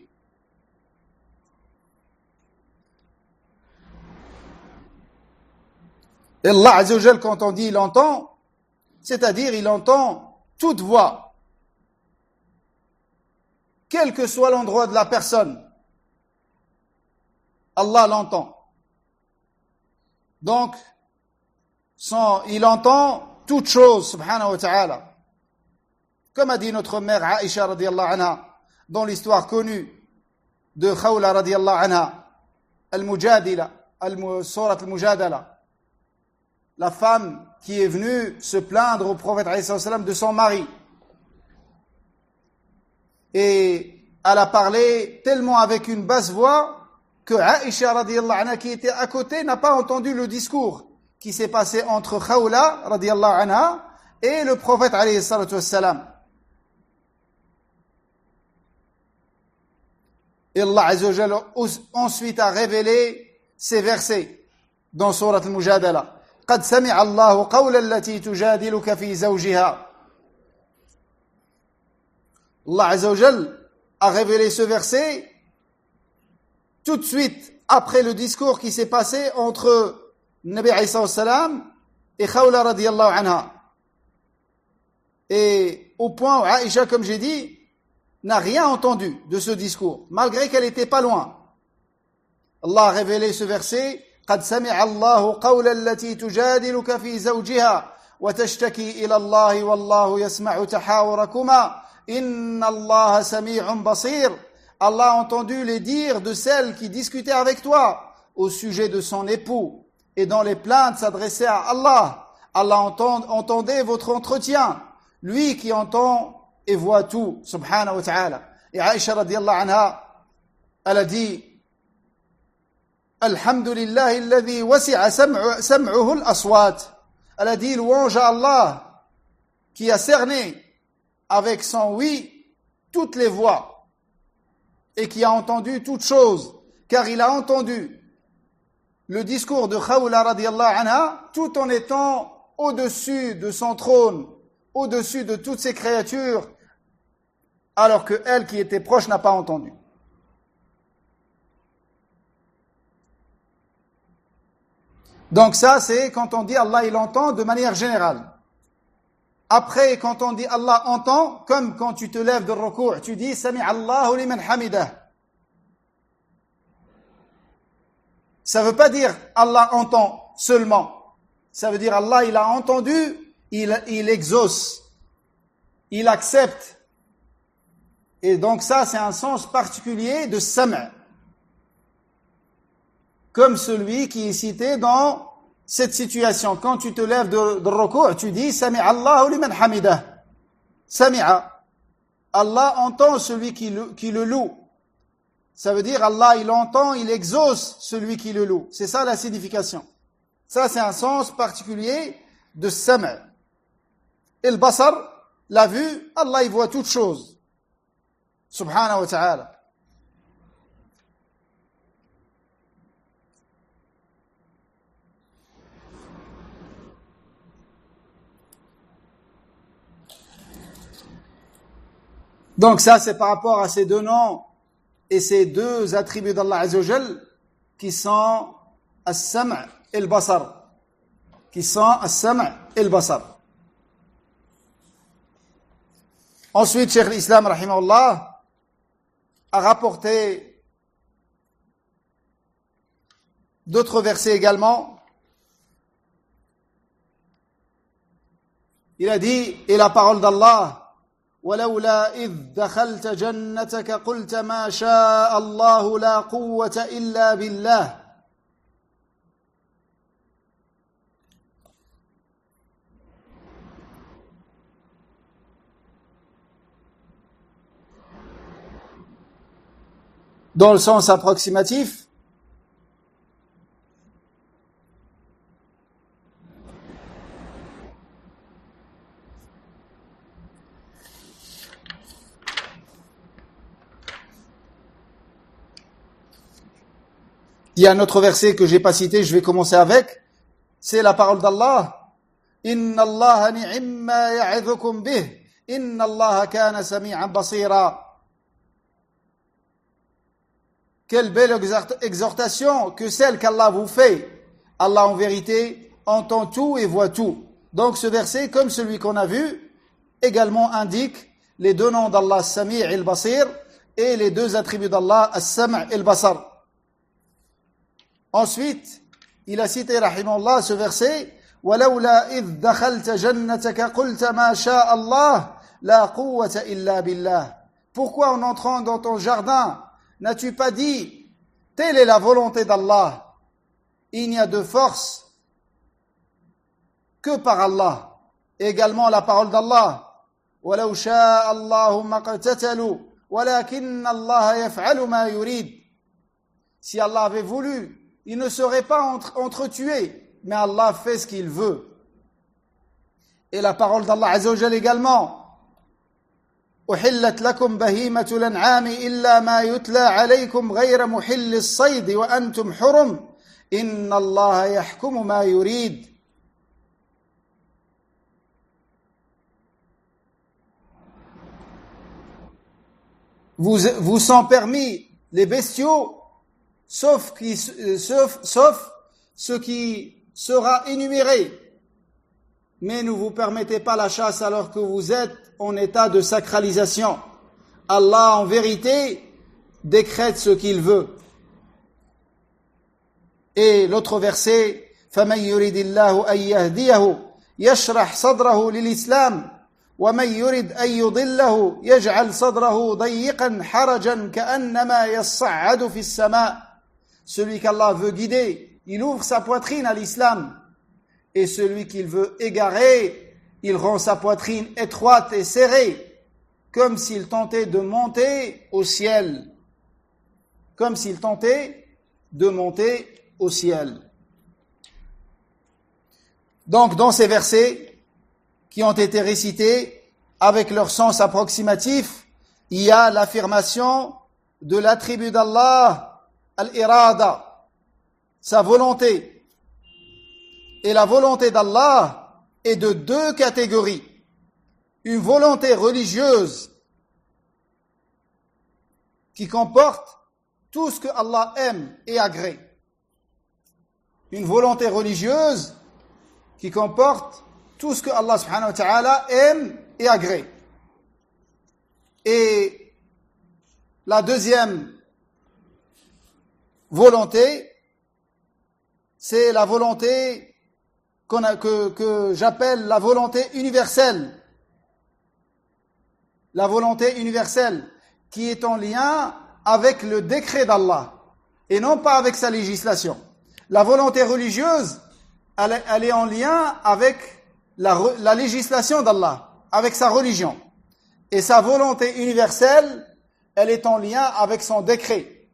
Et Allah Azza wa Jal, quand on dit il entend, c'est-à-dire il entend toute voix, quel que soit l'endroit de la personne, Allah l'entend. Donc, il entend toute chose, subhanahu wa ta'ala. Comme a dit notre mère Aïcha radiyallahu anha, dans l'histoire connue de Khawla radiyallahu anha, al-Mujadila, surat al-Mujadala, la femme qui est venue se plaindre au prophète alayhi salam de son mari. Et elle a parlé tellement avec une basse voix que Aïcha radiyallahu anha qui était à côté n'a pas entendu le discours qui s'est passé entre Khawla radiyallahu anha et le prophète alayhi salam. Et Allah Azza wa Jalla ensuite a révélé ces versets dans surat al-Mujadala. قد سمع الله قول التي تجادلك في زوجها. Allah Azza wa Jalla a révélé ce verset tout de suite après le discours qui s'est passé entre Nabi Isa salam et Khawla radiyallahu anha. Et au point où Aïcha, comme j'ai dit, n'a rien entendu de ce discours, malgré qu'elle n'était pas loin. Allah a révélé ce verset قد سمع الله قول التي تجادلك في زوجها وتشتكي إلى الله والله يسمع تحاوركما إن الله سميع بصير. Allah a entendu les dires de celle qui discutait avec toi au sujet de son époux et dans les plaintes s'adressaient à Allah. Allah entendait votre entretien, lui qui entend et voit tout, subhanahu wa ta'ala. Et Aïcha radiyallahu anha, elle a dit Alhamdulillah alladhi wasi'a sam'uhu al-aswat. Elle a dit louange à Allah qui a cerné avec son oui toutes les voix et qui a entendu toutes choses, car il a entendu le discours de Khawla radiyallahu anha tout en étant au-dessus de son trône, au-dessus de toutes ses créatures, alors que elle qui était proche n'a pas entendu. Donc ça, c'est quand on dit Allah, il entend de manière générale. Après, quand on dit Allah entend, comme quand tu te lèves de ruku', tu dis Sami Allahu liman hamidah. Ça veut pas dire Allah entend seulement. Ça veut dire Allah, il a entendu, il exauce, il accepte. Et donc ça, c'est un sens particulier de Sam'. Comme celui qui est cité dans cette situation. Quand tu te lèves de ruku', tu dis Sami'a Allahu liman hamidah. Sami'a. Allah entend celui qui le loue. Ça veut dire Allah, il entend, il exauce celui qui le loue. C'est ça la signification. Ça, c'est un sens particulier de Sam'. Et le basar, la vue, Allah, il voit toutes choses. subhanahu wa ta'ala. Donc ça, c'est par rapport à ces deux noms et ces deux attributs d'Allah Azza wa Jal qui sont As-Sam' et le Basar. Qui sont As-Sam' et le Basar. Ensuite, Cheikh l'Islam, rahimahullah, a rapporté d'autres versets également. Il a dit, et la parole d'Allah, ولولا إذ دخلت جنتك قلت ما شاء الله لا قوة إلا بالله. Dans le sens approximatif, il y a un autre verset que j'ai pas cité, je vais commencer avec. C'est la parole d'Allah. Inna Allah ni'imma ya'idhukum bih. Inna Allah kana sami'an basira. Quelle belle exhortation que celle qu'Allah vous fait. Allah en vérité entend tout et voit tout. Donc ce verset, comme celui qu'on a vu, également indique les deux noms d'Allah, Sami' et Basir, et les deux attributs d'Allah, As-Sam' et Basar. Ensuite, il a cité, rahimahullah, ce verset, وَلَوْلَا إِذْ دَخَلْتَ جَنَّتَكَ قُلْتَ مَا شَاءَ اللَّهُ لَا قُوَّةَ إِلَّا بِاللَّهِ. Pourquoi en entrant dans ton jardin, n'as-tu pas dit, telle est la volonté d'Allah, il n'y a de force que par Allah. Et également la parole d'Allah, وَلَوْ شَاءَ اللَّهُ مَا اقْتَتَلُوا وَلَكِنَّ اللَّهَ يَفْعَلُ مَا يُرِيدُ. Si Allah avait voulu, il ne serait pas entretué, mais Allah fait ce qu'il veut. Et la parole d'Allah Azza wa Jalla également, أحلت لكم بهيمة الأنعام إلا ما يتلى عليكم غير محل الصيد وأنتم حرم إن الله يحكم ما يريد. Vous sont permis les bestiaux, sauf ce qui sera énuméré. Mais ne vous permettez pas la chasse alors que vous êtes en état de sacralisation. Allah, en vérité, décrète ce qu'il veut. Et l'autre verset, فَمَنْ يُرِدِ اللَّهُ أَنْ يَهْدِيَهُ يَشْرَحْ صَدْرَهُ لِلْإِسْلَامِ وَمَنْ يُرِدْ أَنْ يُضِلَّهُ يَجْعَلْ صَدْرَهُ ضَيِّقًا حَرَجًا كَأَنَّمَا يَصَّعَّدُ فِي السَّمَاءِ. Celui qu'Allah veut guider, il ouvre sa poitrine à l'islam. Et celui qu'il veut égarer, il rend sa poitrine étroite et serrée, comme s'il tentait de monter au ciel. Comme s'il tentait de monter au ciel. Donc, dans ces versets qui ont été récités avec leur sens approximatif, il y a l'affirmation de l'attribut d'Allah, al-irada, sa volonté. Et la volonté d'Allah est de deux catégories. Une volonté religieuse qui comporte tout ce que Allah aime et agrée. Une volonté religieuse qui comporte tout ce que Allah subhanahu wa ta'ala aime et agrée. Et la deuxième volonté, c'est la volonté que j'appelle la volonté universelle. La volonté universelle qui est en lien avec le décret d'Allah et non pas avec sa législation. La volonté religieuse, elle est en lien avec la législation d'Allah, avec sa religion. Et sa volonté universelle, elle est en lien avec son décret.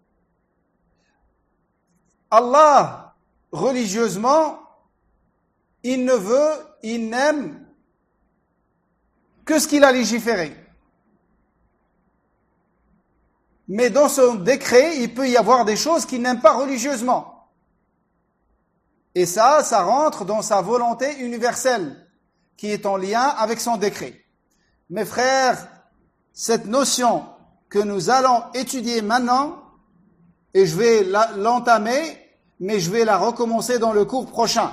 Allah, religieusement, il ne veut, il n'aime que ce qu'il a légiféré. mais dans son décret, il peut y avoir des choses qu'il n'aime pas religieusement. Et ça rentre dans sa volonté universelle, qui est en lien avec son décret. Mes frères, cette notion que nous allons étudier maintenant, et je vais l'entamer, mais je vais la recommencer dans le cours prochain,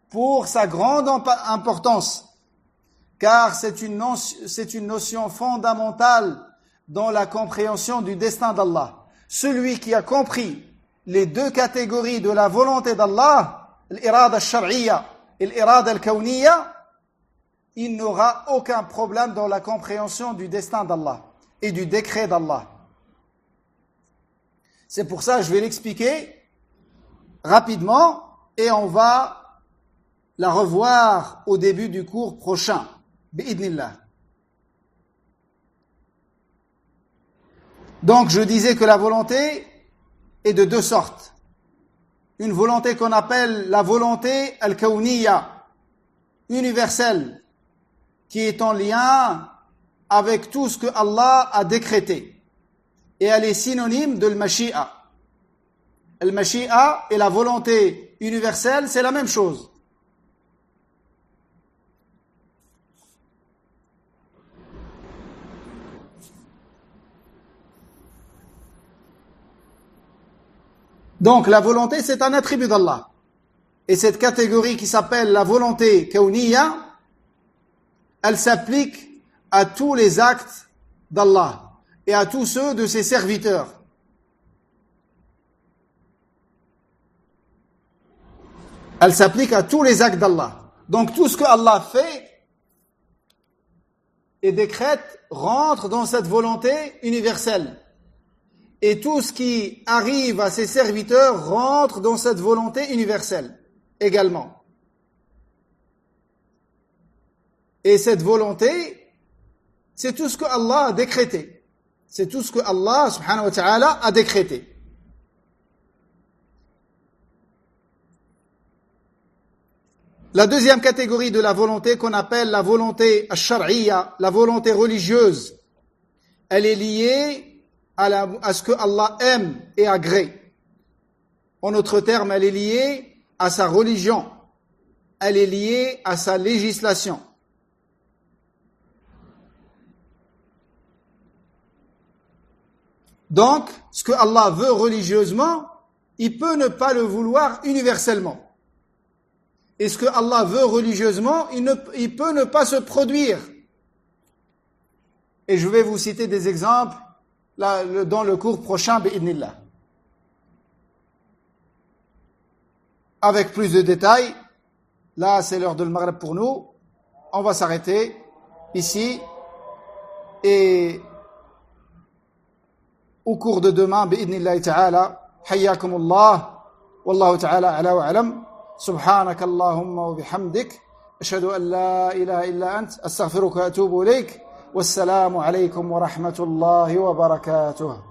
pour sa grande importance, car c'est une notion fondamentale dans la compréhension du destin d'Allah. Celui qui a compris les deux catégories de la volonté d'Allah, l'irada al-shar'iyya et l'irada al-kawniyya, il n'aura aucun problème dans la compréhension du destin d'Allah et du décret d'Allah. C'est pour ça que je vais l'expliquer rapidement et on va la revoir au début du cours prochain. Bi'idnillah. Donc je disais que la volonté est de deux sortes. Une volonté qu'on appelle la volonté al-kawniyya, universelle, qui est en lien avec tout ce que Allah a décrété. Et elle est synonyme de l'mashi'a. Al-mashi'a et la volonté universelle, c'est la même chose. Donc la volonté, c'est un attribut d'Allah. Et cette catégorie qui s'appelle la volonté kawniyya, elle s'applique à tous les actes d'Allah et à tous ceux de ses serviteurs. Elle s'applique à tous les actes d'Allah. Donc tout ce que Allah fait et décrète rentre dans cette volonté universelle. Et tout ce qui arrive à ses serviteurs rentre dans cette volonté universelle également. Et cette volonté, c'est tout ce que Allah a décrété. C'est tout ce que Allah, subhanahu wa ta'ala, a décrété. La deuxième catégorie de la volonté qu'on appelle la volonté ash-shar'iyya, la volonté religieuse, elle est liée à ce que Allah aime et agrée. En d'autres termes, elle est liée à sa religion. Elle est liée à sa législation. Donc, ce que Allah veut religieusement, il peut ne pas le vouloir universellement. Et ce que Allah veut religieusement, il peut ne pas se produire. Et je vais vous citer des exemples dans le cours prochain, bi'idnillah. Avec plus de détails, là c'est l'heure de le Maghreb pour nous, on va s'arrêter ici et au cours de demain, bi'idnillah ta'ala, hayyakumullah, wallahu ta'ala ala wa alam, subhanaka Allahumma wa bihamdik, ashhadu an la ilaha illa ant, astaghfiruka wa atubu ilayk. والسلام عليكم ورحمة الله وبركاته.